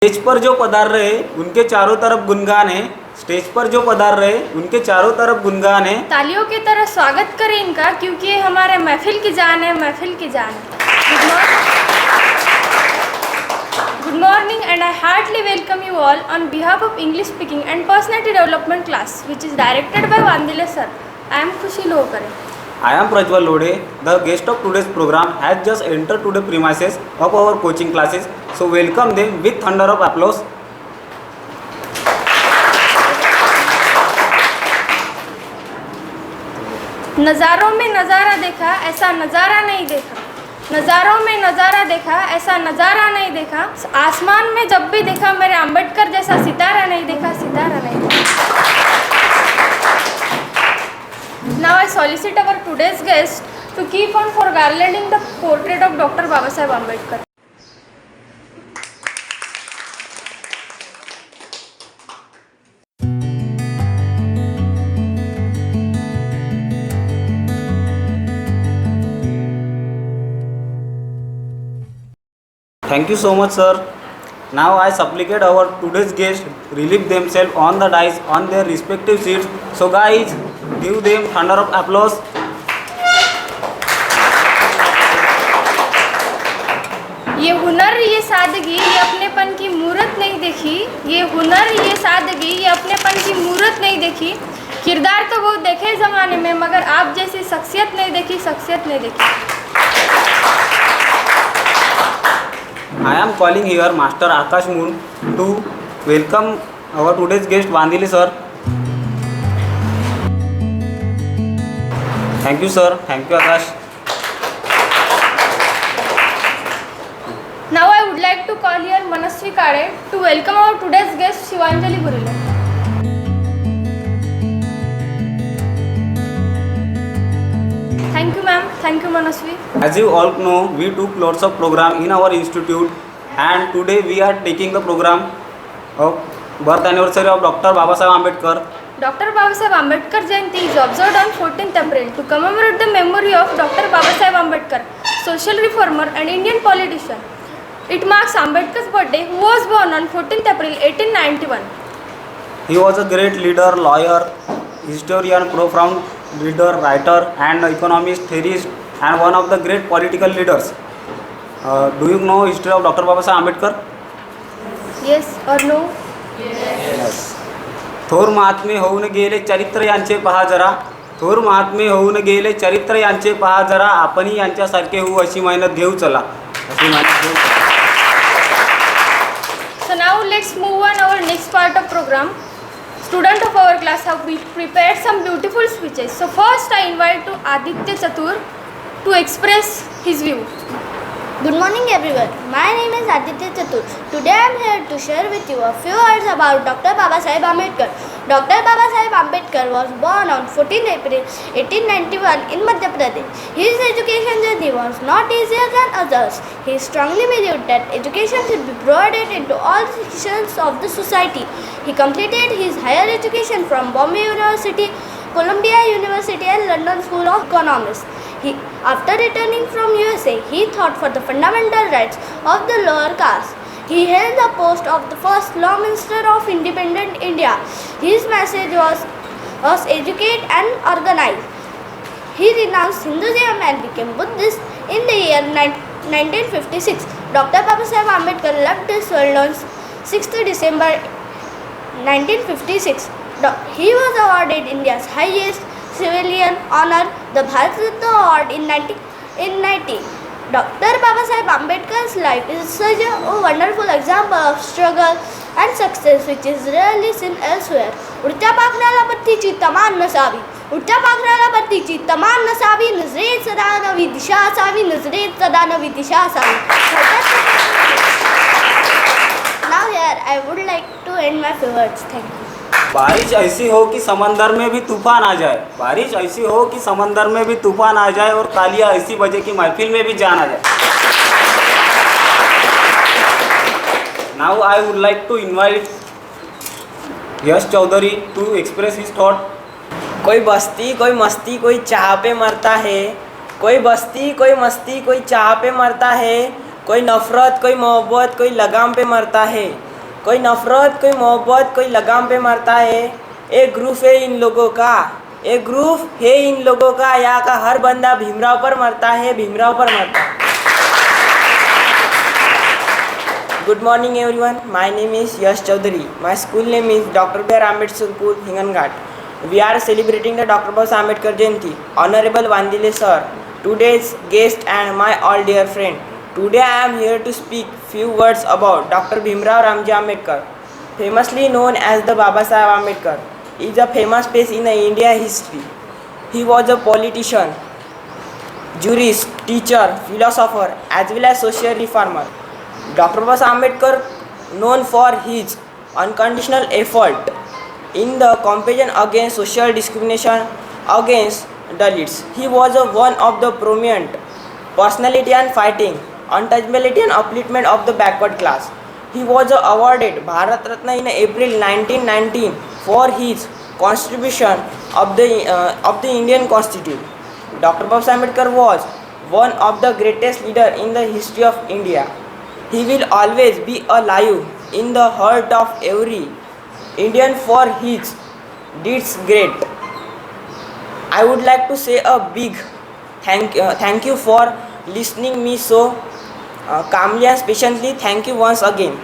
Stage पर जो पधार रहे उनके चारों तरफ गुणगान है। स्टेज पर जो पधार रहे उनके चारों तरफ गुणगान है। तालियों की तरह स्वागत करें इनका, क्योंकि ये हमारे महफिल की जान है, महफिल की जान है। Good morning and I heartily welcome you all on behalf of English Speaking and Personality Development class, which is directed by Vandile sir. I am Khushi Lohkare. I am Prajwal Lode. The guest of today's program has just entered to the premises of our coaching classes. So welcome them with thunder of applause. नज़ारों में नज़ारा देखा, ऐसा नज़ारा नहीं देखा। नज़ारों में नज़ारा देखा, ऐसा नज़ारा नहीं देखा। आसमान में जब भी देखा मेरे अंबेडकर जैसा सितारा नहीं देखा, सितारा नहीं देखा। Now I solicit our today's guest to keep on for garlanding the portrait of Dr. Babasaheb Ambedkar. Thank you so much, sir. Now I supplicate our today's guests relieve themselves on the dais on their respective seats. So guys, give them thunder of applause. ये हुनर ये सादगी ये अपनेपन की मूरत नहीं देखी। ये हुनर ये सादगी ये अपनेपन की मूरत नहीं देखी। किरदार तो बहुत देखे ज़माने में, मगर आप जैसी शख्सियत नहीं देखी, शख्सियत नहीं देखी। I am calling here Master Akash Moon to welcome our today's guest Vandile sir. Thank you sir. Thank you Akash. Now I would like to call here Manasvi Kade to welcome our today's guest Shivanjali Gurile. Thank you ma'am. Thank you Manasvi. As you all know, we took lots of program in our institute, and today we are taking the program of birth anniversary of Dr. Babasaheb Ambedkar. Dr. Babasaheb Ambedkar Jayanti is observed on 14th April to commemorate the memory of Dr. Babasaheb Ambedkar, social reformer and Indian politician. It marks Ambedkar's birthday, who was born on 14th April 1891. He was a great leader, lawyer, historian, profound leader, writer and economist, theorist and one of the great political leaders. Do you know history of Dr. Babasaheb Ambedkar? Yes or no? Yes. थोर महात्मे होऊन गेले चरित्र यांचे पहा जरा. थोर महात्मे होऊन गेले चरित्र यांचे पहा जरा. आपणही यांच्यासारखे होऊ अशी मेहनत घेऊ चला. अशी मेहनत घेऊ चला. So now let's move on our next part of program. Student of our class have prepared some beautiful speeches. So first I invite to Aditya Chatur to express his view. Good morning everyone. My name is Aditya Chatur. Today I am here to share with you a few words about Dr. Babasaheb Ambedkar. Dr. Babasaheb Ambedkar was born on 14 April 1891 in Madhya Pradesh. His education journey was not easier than others. He strongly believed that education should be provided into all sections of the society. He completed his higher education from Bombay University, Columbia University and London School of Economics. After returning from USA, he fought for the fundamental rights of the lower caste. He held the post of the first Law Minister of independent India. His message was educate and organize. He renounced Hinduism and became Buddhist in the year 1956. Dr. Babasaheb Ambedkar left this world on 6th December 1956. He was awarded India's highest civilian honor, the Bharat Ratna Award in 1990. Dr. Babasaheb Ambedkar's life is such a wonderful example of struggle and success which is rarely seen elsewhere. उडत्या पाखराला बत्तीची तमान नसावी, उडत्या पाखराला बत्तीची तमान नसावी, नजरेत सदा नवी दिशा असावी, नजरेत सदा नवी दिशा असावी. Now here I would like to end my few words. Thank you. बारिश ऐसी हो कि समंदर में भी तूफान आ जाए. बारिश ऐसी हो कि समंदर में भी तूफान आ जाए और तालियां ऐसी बजे कि महफिल में भी जान आ जाए. Now I would like to invite Yash Chaudhari to express his thought. कोई बस्ती कोई मस्ती कोई चाह पे मरता है. कोई बस्ती कोई मस्ती कोई चाह पे मरता है. कोई नफ़रत कोई मोहब्बत कोई लगाम पे मरता है. कोई नफरत, कोई मोहब्बत, कोई लगाम पे मरता है। एक ग्रुप है इन लोगों का, एक ग्रुप है इन लोगों का, यहाँ का हर बंदा भीमराव पर मरता है, भीमराव पर मरता है। Good morning everyone, my name is Yash Chaudhary. My school name is Dr. B.R. Ambedkar School, Hinganghat. We are celebrating the Dr. Baba Ambedkar Jayanti. Honorable Vandile sir, today's guest and my all dear friend. Today I am here to speak few words about Dr. Bhimrao Ramji Ambedkar, famously known as the Baba Saheb Ambedkar. He is a famous face in the India history. He was a politician, jurist, teacher, philosopher, as well as social reformer. Dr. Baba Ambedkar, known for his unconditional effort in the campaign against social discrimination against Dalits. He was one of the prominent personality and fighting untouchability and upliftment of the backward class. He was awarded Bharat Ratna in April 1919 for his contribution of the Indian Constitution. Dr. Baba Ambedkar was one of the greatest leaders in the history of India. He will always be alive in the heart of every Indian for his deeds great. I would like to say a big thank you for listening me so calmly and patiently. Thank you once again.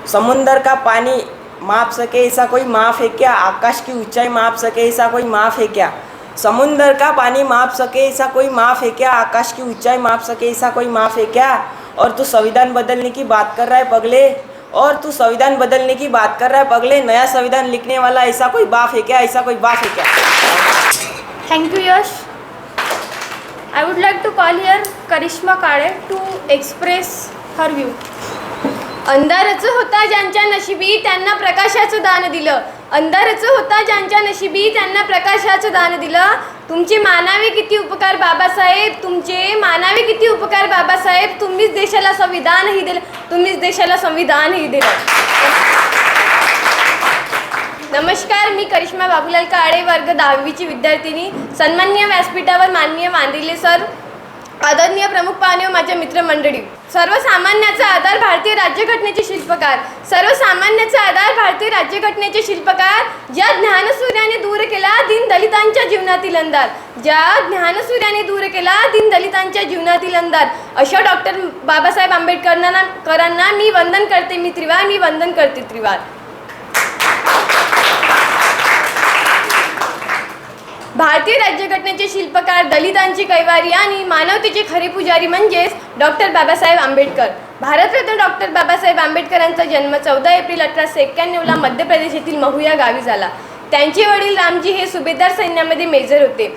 समुंदर का पानी माप सके ऐसा कोई माप है क्या? आकाश की ऊंचाई माप सके ऐसा कोई माप है क्या? समुंदर का पानी माप सके ऐसा कोई माप है क्या? आकाश की ऊंचाई माप सके ऐसा कोई माप है क्या? और तू संविधान बदलने की बात कर रहा है पगले, और तू संविधान बदलने की बात कर रहा है पगले। नया संविधान लिखने वाला ऐसा कोई बाप है क्या? ऐसा कोई बाप है क्या? Thank you, Yash. I would like to call here Karishma Kade to express her view. अंधारचं होता ज्यांच्या नशिबी त्यांना प्रकाशाचं दान दिलं. अंधारचं होता ज्यांच्या नशिबी त्यांना प्रकाशाचं दान दिलं. तुमचे मानावे किती उपकार बाबासाहेब, तुमचे मानावे किती उपकार बाबासाहेब. तुम्हीच देशाला संविधानही दिलं, तुम्हीच देशाला संविधानही दिलं. नमस्कार, मी करिश्मा बाबूलाल काळे, वर्ग 10वीची विद्यार्थिनी. सन्माननीय व्यासपीठावर माननीय वांदिले सर, आदरणीय प्रमुख पाहुणे व माझ्या मित्रमंडळी. सर्वसामान्याचा आधार भारतीय राज्यघटनेचे शिल्पकार, सर्वसामान्याचा आधार भारतीय राज्यघटनेचे शिल्पकार, ज्या ज्ञानसूर्याने दूर केला दीनदलितांच्या जीवनातील अंधार, ज्या ज्ञानसूर्याने दूर केला दीनदलितांच्या जीवनातील अंधार, अशा डॉक्टर बाबासाहेब आंबेडकरांना मी वंदन करते, मी त्रिवार, मी वंदन करते त्रिवार. भारतीय राज्यघटनेचे शिल्पकार, दलितांची कैवारी आणि मानवतेचे खरे पुजारी म्हणजेच डॉक्टर बाबासाहेब आंबेडकर. भारतरत्न डॉक्टर बाबासाहेब आंबेडकरांचा जन्म 14 एप्रिल 1891ला मध्य प्रदेशातील महू या गावी झाला. त्यांचे वडील रामजी हे सुभेदार सैन्यामध्ये मेजर होते.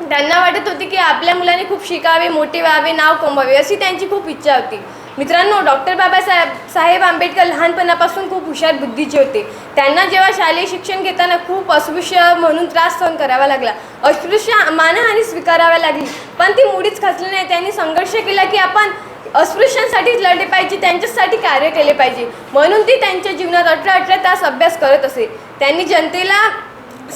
त्यांना वाटत होते की आपल्या मुलाने खूप शिकावे, मोठे व्हावे, नाव कमवावे अशी त्यांची खूप इच्छा होती. मित्रांनो, डॉक्टर बाबासाहेब आंबेडकर लहानपणापासून खूप हुशार बुद्धीचे होते. त्यांना जेव्हा शालेय शिक्षण घेताना खूप अस्पृश्य म्हणून त्रास सहन करावा लागला, अस्पृश्य मानहानी स्वीकाराव्या लागली, पण ती मुळीच खचली नाही. त्यांनी संघर्ष केला की आपण अस्पृश्यांसाठीच लढले पाहिजे, त्यांच्यासाठी कार्य केले पाहिजे. म्हणून ती त्यांच्या जीवनात 18 तास अभ्यास करत असे. त्यांनी जनतेला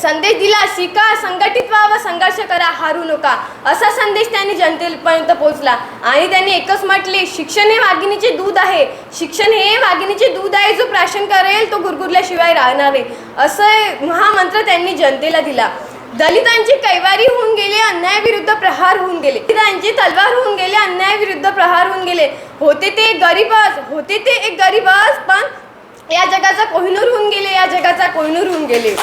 संदेश दिला, शिका, संघटित व्हा व संघर्ष करा, हारू नका, असा संदेश त्यांनी जनतेपर्यंत पोहोचला. आणि त्यांनी एकच म्हटले, शिक्षण हे वाघिणीचे दूध आहे, शिक्षण हे वाघिणीचे दूध आहे, जो प्राशन करेल तो गुरगुरल्याशिवाय राहणार आहे, असं महामंत्र त्यांनी जनतेला दिला. दलितांची कैवारी होऊन गेले, अन्यायाविरुद्ध प्रहार होऊन गेले, दलितांची तलवार होऊन गेले, अन्यायाविरुद्ध प्रहार होऊन गेले. होते ते एक गरीबच, पण या जगाचा कोहिनूर होऊन गेले, या जगाचा कोहिनूर होऊन गेले.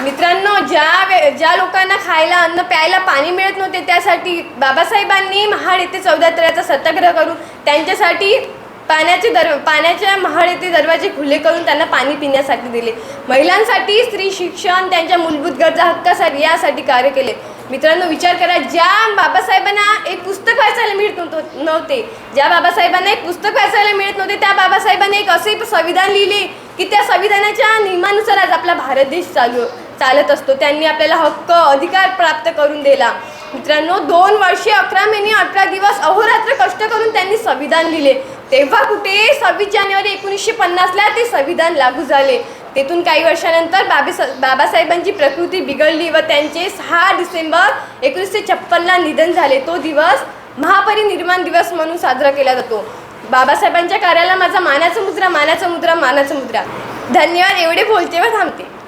मित्रांनो, ज्या लोकांना खायला, अन्न, प्यायला पाणी मिळत नव्हते, त्यासाठी बाबासाहेबांनी महाड येथे 14 तळ्याचा सत्याग्रह करून त्यांच्यासाठी पाण्याच्या महाड येथे दरवाजे खुले करून त्यांना पाणी पिण्यासाठी दिले. महिलांसाठी स्त्री शिक्षण, त्यांच्या मूलभूत गरजा हक्कासाठी यासाठी कार्य केले. मित्रांनो, विचार करा, ज्या बाबासाहेबांना एक पुस्तक वाचायला मिळत नव्हते, ज्या बाबासाहेबांना एक पुस्तक वाचायला मिळत नव्हते, त्या बाबासाहेबांनी एक असे संविधान लिहिले की त्या संविधानाच्या नियमानुसार आज आपला भारत देश चालत असतो. त्यांनी आपल्याला हक्क, अधिकार प्राप्त करून दिला. मित्रांनो, 2 वर्षे 11 महिने 18 दिवस अहोरात्र कष्ट करून त्यांनी संविधान लिहिले. तेव्हा कुठे 26 जानेवारी 1950ला ते संविधान लागू झाले. तेथून काही वर्षानंतर बाबासाहेबांची प्रकृती बिघडली व त्यांचे 6 डिसेंबर 1956ला निधन झाले. तो दिवस महापरिनिर्वाण दिवस म्हणून साजरा केला जातो. बाबासाहेबांच्या कार्याला माझा मानाचा मुद्रा, मानाचा मुद्रा, मानाचा मुद्रा. धन्यवाद. एवढे बोलते व थांबते.